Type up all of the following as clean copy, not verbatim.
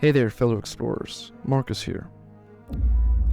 Hey there fellow explorers, Marcus here.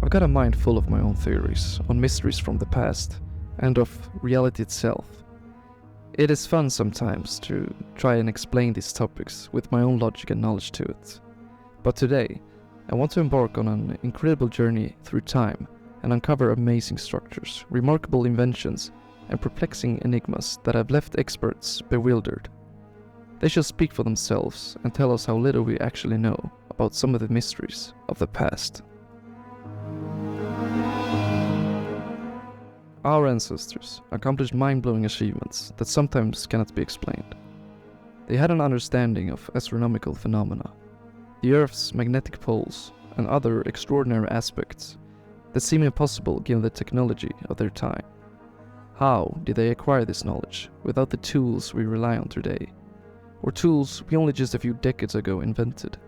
I've got a mind full of my own theories on mysteries from the past and of reality itself. It is fun sometimes to try and explain these topics with my own logic and knowledge to it. But today, I want to embark on an incredible journey through time and uncover amazing structures, remarkable inventions, and perplexing enigmas that have left experts bewildered. They shall speak for themselves and tell us how little we actually know about some of the mysteries of the past. Our ancestors accomplished mind-blowing achievements that sometimes cannot be explained. They had an understanding of astronomical phenomena, the Earth's magnetic poles, and other extraordinary aspects that seem impossible given the technology of their time. How did they acquire this knowledge without the tools we rely on today, or tools we only just a few decades ago invented?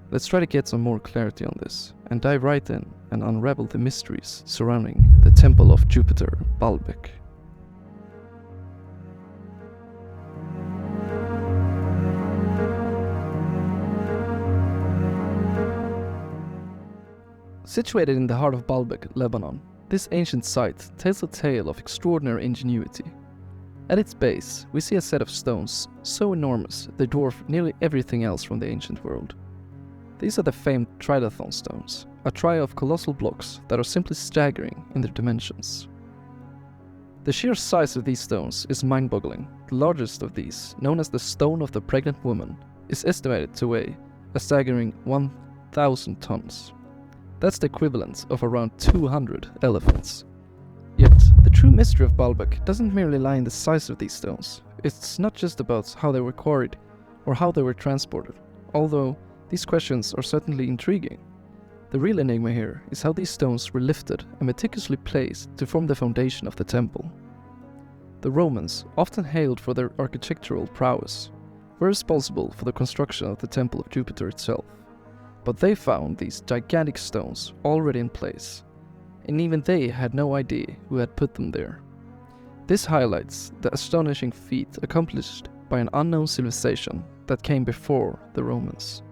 Let's try to get some more clarity on this and dive right in and unravel the mysteries surrounding the Temple of Jupiter, Baalbek. Situated in the heart of Baalbek, Lebanon, this ancient site tells a tale of extraordinary ingenuity. At its base, we see a set of stones so enormous they dwarf nearly everything else from the ancient world. These are the famed trilithon stones, a trio of colossal blocks that are simply staggering in their dimensions. The sheer size of these stones is mind-boggling. The largest of these, known as the Stone of the Pregnant Woman, is estimated to weigh a staggering 1,000 tons. That's the equivalent of around 200 elephants. Yet, the true mystery of Baalbek doesn't merely lie in the size of these stones. It's not just about how they were quarried or how they were transported, although these questions are certainly intriguing. The real enigma here is how these stones were lifted and meticulously placed to form the foundation of the temple. The Romans, often hailed for their architectural prowess, were responsible for the construction of the Temple of Jupiter itself. But they found these gigantic stones already in place, and even they had no idea who had put them there. This highlights the astonishing feat accomplished by an unknown civilization that came before the Romans.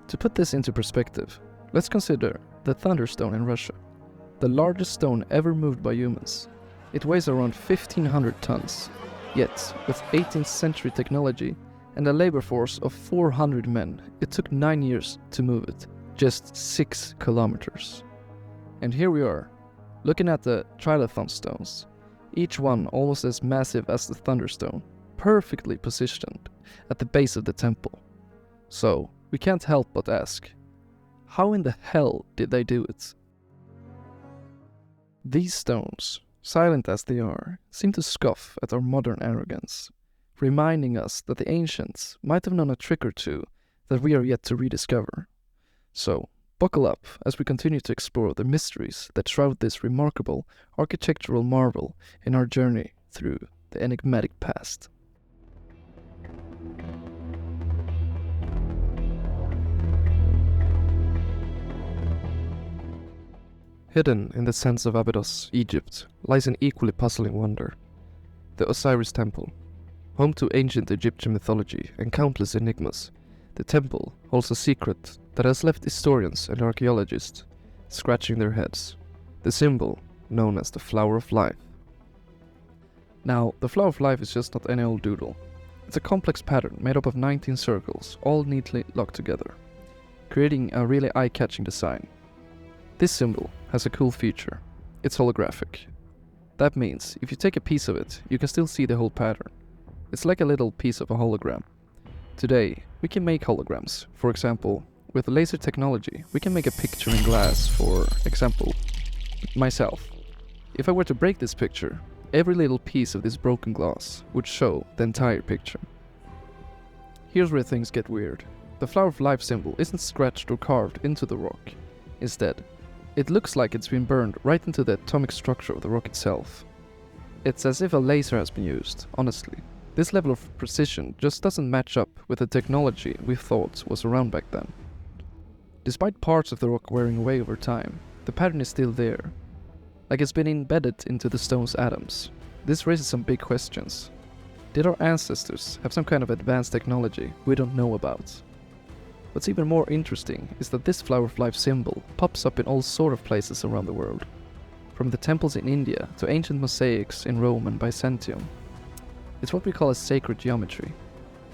To put this into perspective, let's consider the Thunderstone in Russia, the largest stone ever moved by humans. It weighs around 1,500 tons, yet with 18th century technology and a labor force of 400 men, it took 9 years to move it, just 6 kilometers. And here we are, looking at the trilithon stones, each one almost as massive as the Thunderstone, perfectly positioned at the base of the temple. So, we can't help but ask, how in the hell did they do it? These stones, silent as they are, seem to scoff at our modern arrogance, reminding us that the ancients might have known a trick or two that we are yet to rediscover. So, buckle up as we continue to explore the mysteries that shroud this remarkable architectural marvel in our journey through the enigmatic past. Hidden in the sands of Abydos, Egypt, lies an equally puzzling wonder, the Osiris Temple. Home to ancient Egyptian mythology and countless enigmas, the temple holds a secret that has left historians and archaeologists scratching their heads, the symbol known as the Flower of Life. Now, the Flower of Life is just not any old doodle. It's a complex pattern made up of 19 circles, all neatly locked together, creating a really eye-catching design. This symbol has a cool feature. It's holographic. That means if you take a piece of it, you can still see the whole pattern. It's like a little piece of a hologram. Today, we can make holograms. For example, with laser technology, we can make a picture in glass, for example, myself. If I were to break this picture, every little piece of this broken glass would show the entire picture. Here's where things get weird. The Flower of Life symbol isn't scratched or carved into the rock. Instead, it looks like it's been burned right into the atomic structure of the rock itself. It's as if a laser has been used, honestly. This level of precision just doesn't match up with the technology we thought was around back then. Despite parts of the rock wearing away over time, the pattern is still there, like it's been embedded into the stone's atoms. This raises some big questions. Did our ancestors have some kind of advanced technology we don't know about? What's even more interesting is that this flower of life symbol pops up in all sort of places around the world, from the temples in India to ancient mosaics in Rome and Byzantium. It's what we call a sacred geometry,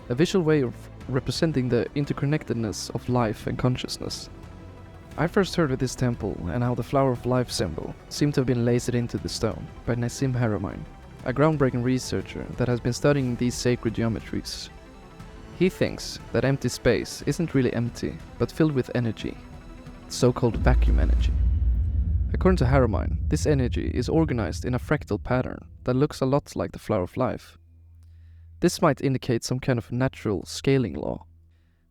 a visual way of representing the interconnectedness of life and consciousness. I first heard of this temple and how the flower of life symbol seemed to have been lasered into the stone by Nassim Haramein, a groundbreaking researcher that has been studying these sacred geometries. He thinks that empty space isn't really empty, but filled with energy, so-called vacuum energy. According to Haramein, this energy is organized in a fractal pattern that looks a lot like the flower of life. This might indicate some kind of natural scaling law.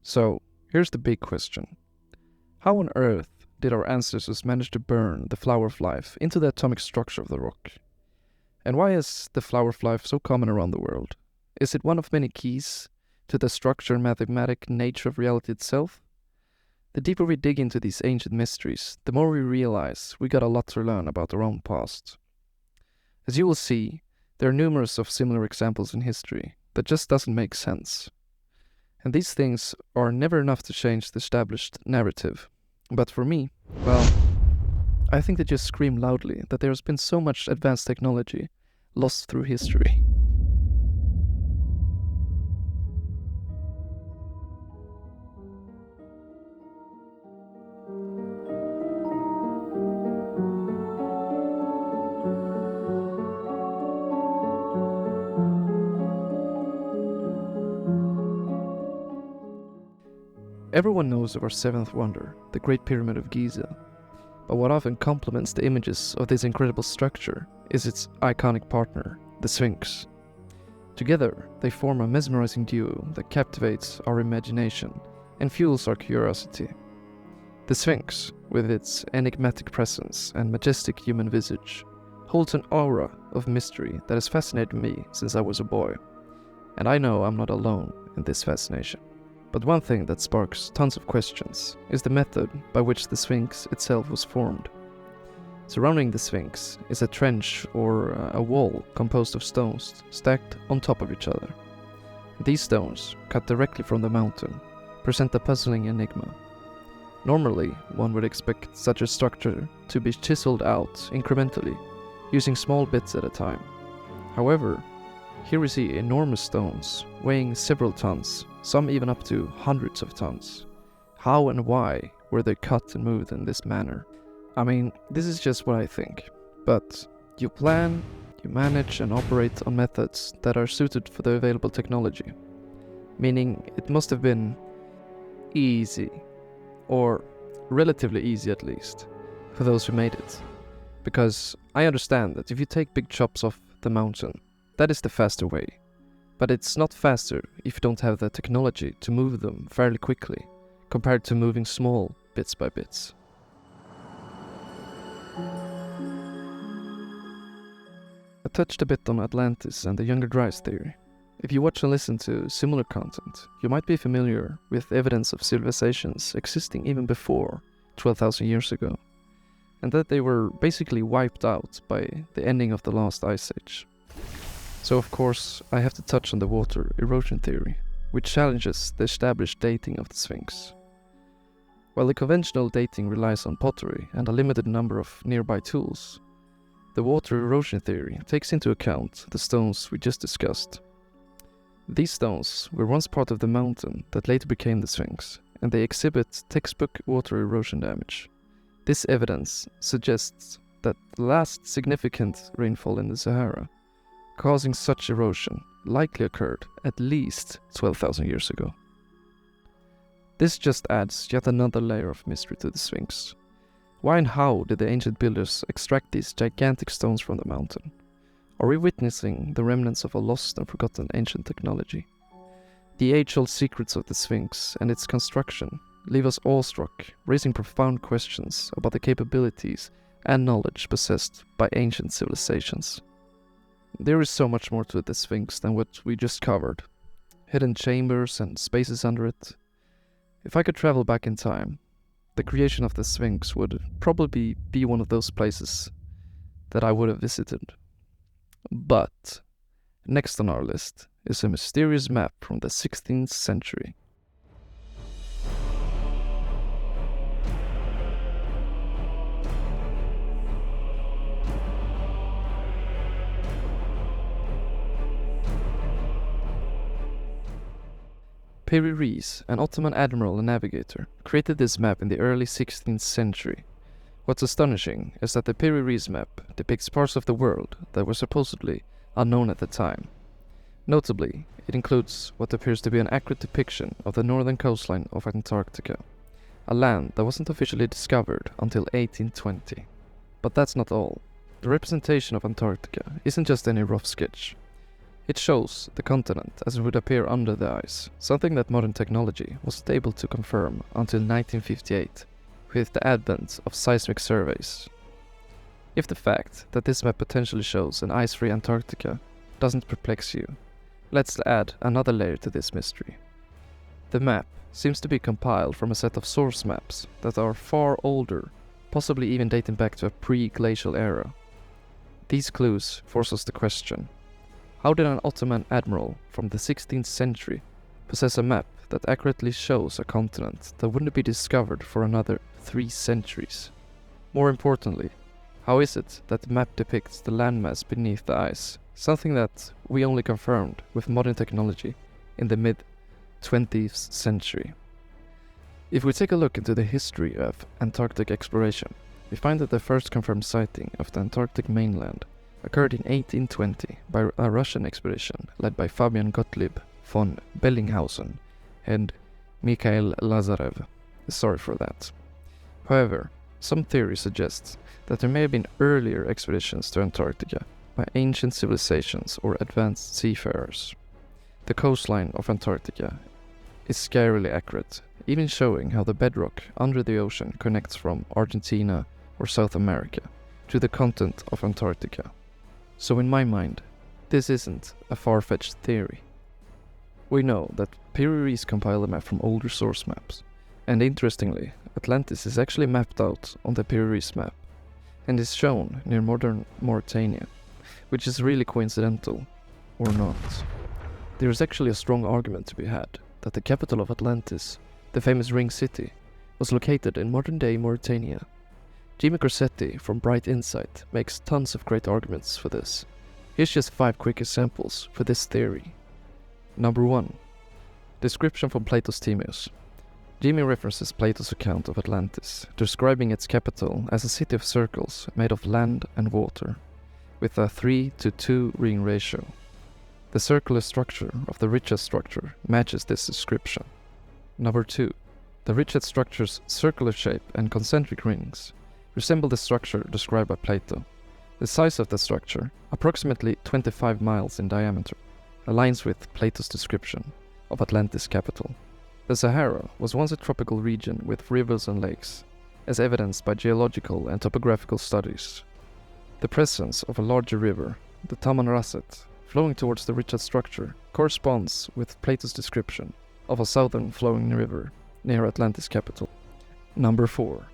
So, here's the big question. How on earth did our ancestors manage to burn the flower of life into the atomic structure of the rock? And why is the flower of life so common around the world? Is it one of many keys to the structure and mathematic nature of reality itself? The deeper we dig into these ancient mysteries, the more we realize we got a lot to learn about our own past. As you will see, there are numerous of similar examples in history that just doesn't make sense. And these things are never enough to change the established narrative. But for me, well, I think they just scream loudly that there has been so much advanced technology lost through history. Everyone knows of our seventh wonder, the Great Pyramid of Giza, but what often complements the images of this incredible structure is its iconic partner, the Sphinx. Together, they form a mesmerizing duo that captivates our imagination and fuels our curiosity. The Sphinx, with its enigmatic presence and majestic human visage, holds an aura of mystery that has fascinated me since I was a boy, and I know I'm not alone in this fascination. But one thing that sparks tons of questions is the method by which the Sphinx itself was formed. Surrounding the Sphinx is a trench or a wall composed of stones stacked on top of each other. These stones, cut directly from the mountain, present a puzzling enigma. Normally, one would expect such a structure to be chiseled out incrementally, using small bits at a time. However, here we see enormous stones weighing several tons, some even up to hundreds of tons. How and why were they cut and moved in this manner? I mean, this is just what I think, but you plan, you manage and operate on methods that are suited for the available technology. Meaning it must have been easy, or relatively easy at least, for those who made it. Because I understand that if you take big chops off the mountain, that is the faster way. But it's not faster if you don't have the technology to move them fairly quickly, compared to moving small bits by bits. I touched a bit on Atlantis and the Younger Dryas theory. If you watch and listen to similar content, you might be familiar with evidence of civilizations existing even before 12,000 years ago, and that they were basically wiped out by the ending of the last ice age. So of course, I have to touch on the water erosion theory, which challenges the established dating of the Sphinx. While the conventional dating relies on pottery and a limited number of nearby tools, the water erosion theory takes into account the stones we just discussed. These stones were once part of the mountain that later became the Sphinx, and they exhibit textbook water erosion damage. This evidence suggests that the last significant rainfall in the Sahara causing such erosion likely occurred at least 12,000 years ago. This just adds yet another layer of mystery to the Sphinx. Why and how did the ancient builders extract these gigantic stones from the mountain? Are we witnessing the remnants of a lost and forgotten ancient technology? The age-old secrets of the Sphinx and its construction leave us awestruck, raising profound questions about the capabilities and knowledge possessed by ancient civilizations. There is so much more to the Sphinx than what we just covered. Hidden chambers and spaces under it. If I could travel back in time, the creation of the Sphinx would probably be one of those places that I would have visited. But next on our list is a mysterious map from the 16th century. Piri Reis, an Ottoman admiral and navigator, created this map in the early 16th century. What's astonishing is that the Piri Reis map depicts parts of the world that were supposedly unknown at the time. Notably, it includes what appears to be an accurate depiction of the northern coastline of Antarctica, a land that wasn't officially discovered until 1820. But that's not all. The representation of Antarctica isn't just any rough sketch. It shows the continent as it would appear under the ice, something that modern technology wasn't able to confirm until 1958, with the advent of seismic surveys. If the fact that this map potentially shows an ice-free Antarctica doesn't perplex you, let's add another layer to this mystery. The map seems to be compiled from a set of source maps that are far older, possibly even dating back to a pre-glacial era. These clues force us to question: how did an Ottoman admiral from the 16th century possess a map that accurately shows a continent that wouldn't be discovered for another 3 centuries? More importantly, how is it that the map depicts the landmass beneath the ice, something that we only confirmed with modern technology in the mid-20th century? If we take a look into the history of Antarctic exploration, we find that the first confirmed sighting of the Antarctic mainland occurred in 1820 by a Russian expedition led by Fabian Gottlieb von Bellinghausen and Mikhail Lazarev. Sorry for that. However, some theories suggest that there may have been earlier expeditions to Antarctica by ancient civilizations or advanced seafarers. The coastline of Antarctica is scarily accurate, even showing how the bedrock under the ocean connects from Argentina or South America to the continent of Antarctica. So in my mind, this isn't a far-fetched theory. We know that Piri Reis compiled a map from older source maps, and interestingly, Atlantis is actually mapped out on the Piri Reis map, and is shown near modern Mauritania, which is really coincidental, or not. There is actually a strong argument to be had that the capital of Atlantis, the famous Ring City, was located in modern-day Mauritania. Jimmy Corsetti from Bright Insight makes tons of great arguments for this. Here's just 5 quick examples for this theory. Number 1. Description from Plato's Timaeus. Jimmy references Plato's account of Atlantis, describing its capital as a city of circles made of land and water, with a 3:2 ring ratio. The circular structure of the Richat structure matches this description. Number 2. The Richat structure's circular shape and concentric rings resemble the structure described by Plato. The size of the structure, approximately 25 miles in diameter, aligns with Plato's description of Atlantis' capital. The Sahara was once a tropical region with rivers and lakes, as evidenced by geological and topographical studies. The presence of a larger river, the Tamanrasset, flowing towards the Richat structure, corresponds with Plato's description of a southern flowing river near Atlantis' capital. Number 4.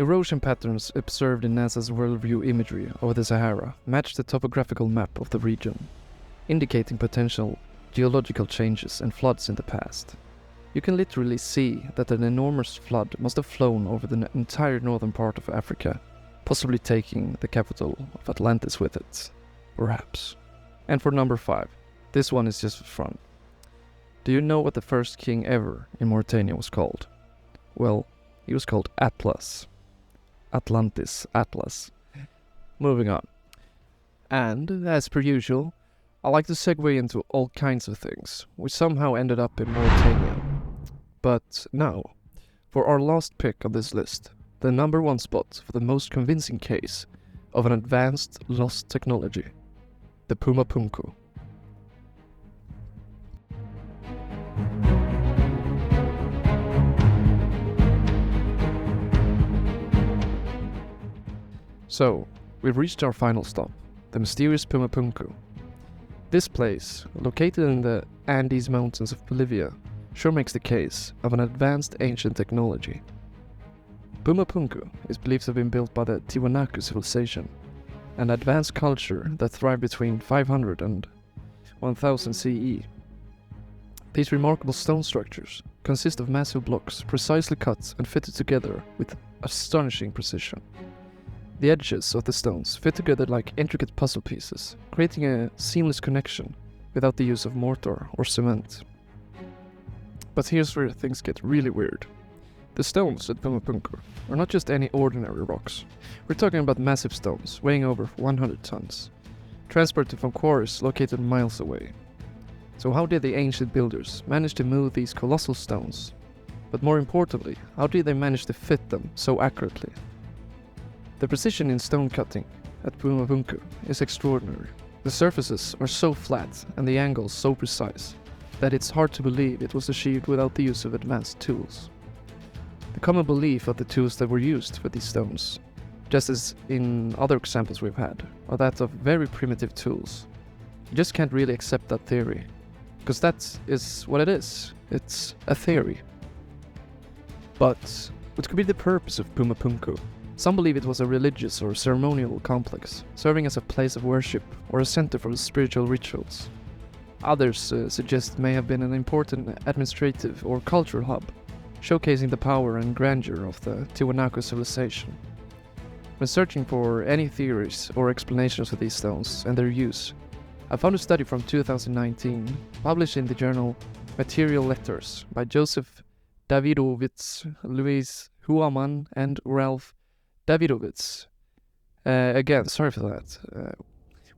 Erosion patterns observed in NASA's worldview imagery over the Sahara match the topographical map of the region, indicating potential geological changes and floods in the past. You can literally see that an enormous flood must have flown over the entire northern part of Africa, possibly taking the capital of Atlantis with it, perhaps. And for number 5, this one is just for fun. Do you know what the first king ever in Mauritania was called? Well, he was called Atlas. Atlantis, Atlas. Moving on. And, as per usual, I like to segue into all kinds of things, which somehow ended up in Mauritania. But now, for our last pick on this list, the number 1 spot for the most convincing case of an advanced lost technology, the Pumapunku. So, we've reached our final stop, the mysterious Pumapunku. This place, located in the Andes Mountains of Bolivia, sure makes the case of an advanced ancient technology. Pumapunku is believed to have been built by the Tiwanaku civilization, an advanced culture that thrived between 500 and 1000 CE. These remarkable stone structures consist of massive blocks precisely cut and fitted together with astonishing precision. The edges of the stones fit together like intricate puzzle pieces, creating a seamless connection without the use of mortar or cement. But here's where things get really weird. The stones at Pumapunku are not just any ordinary rocks. We're talking about massive stones weighing over 100 tons, transported from quarries located miles away. So how did the ancient builders manage to move these colossal stones? But more importantly, how did they manage to fit them so accurately? The precision in stone cutting at Pumapunku is extraordinary. The surfaces are so flat and the angles so precise that it's hard to believe it was achieved without the use of advanced tools. The common belief of the tools that were used for these stones, just as in other examples we've had, are that of very primitive tools. You just can't really accept that theory, because that is what it is. It's a theory. But what could be the purpose of Pumapunku? Some believe it was a religious or ceremonial complex, serving as a place of worship or a center for spiritual rituals. Others suggest it may have been an important administrative or cultural hub, showcasing the power and grandeur of the Tiwanaku civilization. When searching for any theories or explanations for these stones and their use, I found a study from 2019, published in the journal Material Letters by Joseph Davidovitz, Louise Huaman, and Ralph Davidovitz. Again, sorry for that.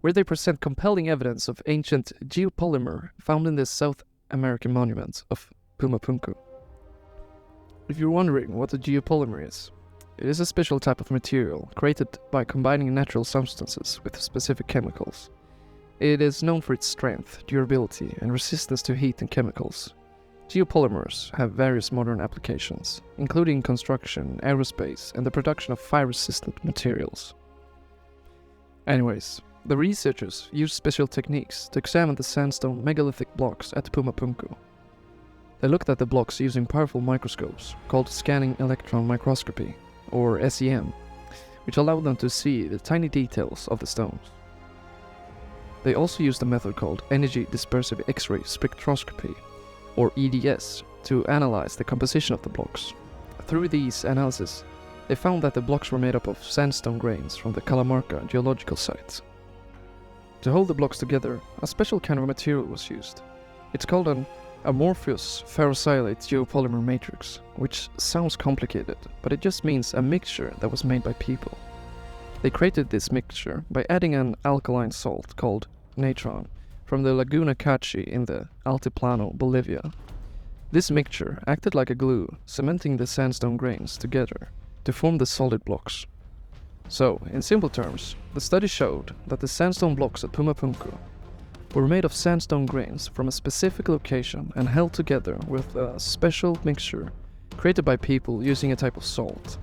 Where they present compelling evidence of ancient geopolymer found in the South American monument of Pumapunku. If you're wondering what a geopolymer is, it is a special type of material created by combining natural substances with specific chemicals. It is known for its strength, durability, and resistance to heat and chemicals. Geopolymers have various modern applications, including construction, aerospace, and the production of fire-resistant materials. Anyways, the researchers used special techniques to examine the sandstone megalithic blocks at Pumapunku. They looked at the blocks using powerful microscopes called scanning electron microscopy, or SEM, which allowed them to see the tiny details of the stones. They also used a method called energy dispersive X-ray spectroscopy, or EDS, to analyze the composition of the blocks. Through these analyses, they found that the blocks were made up of sandstone grains from the Calamarca geological site. To hold the blocks together, a special kind of material was used. It's called an amorphous ferrosilicate geopolymer matrix, which sounds complicated, but it just means a mixture that was made by people. They created this mixture by adding an alkaline salt called natron from the Laguna Cachi in the Altiplano, Bolivia. This mixture acted like a glue, cementing the sandstone grains together to form the solid blocks. So, in simple terms, the study showed that the sandstone blocks at Pumapunku were made of sandstone grains from a specific location and held together with a special mixture created by people using a type of salt.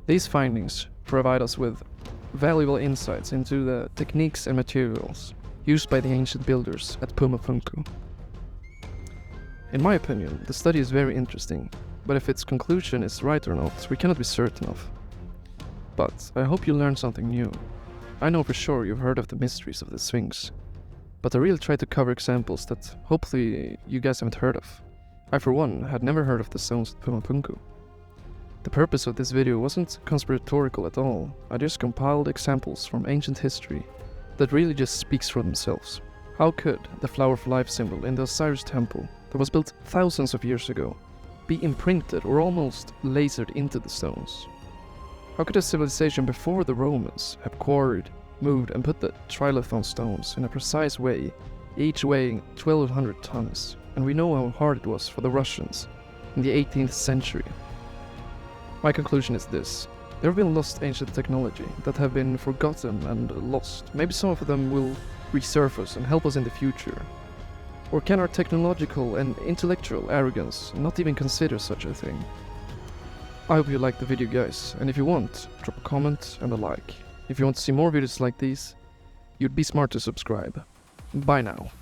These findings provide us with valuable insights into the techniques and materials used by the ancient builders at Pumapunku. In my opinion, the study is very interesting, but if its conclusion is right or not, we cannot be certain of. But I hope you learned something new. I know for sure you've heard of the mysteries of the Sphinx, but I really tried to cover examples that hopefully you guys haven't heard of. I for one had never heard of the stones at Pumapunku. The purpose of this video wasn't conspiratorial at all. I just compiled examples from ancient history that really just speaks for themselves. How could the Flower of Life symbol in the Osiris Temple, that was built thousands of years ago, be imprinted or almost lasered into the stones? How could a civilization before the Romans have quarried, moved and put the trilithon stones in a precise way, each weighing 1200 tons, and we know how hard it was for the Russians in the 18th century? My conclusion is this: there have been lost ancient technology that have been forgotten and lost. Maybe some of them will resurface and help us in the future. Or can our technological and intellectual arrogance not even consider such a thing? I hope you liked the video, guys, and if you want, drop a comment and a like. If you want to see more videos like these, you'd be smart to subscribe. Bye now.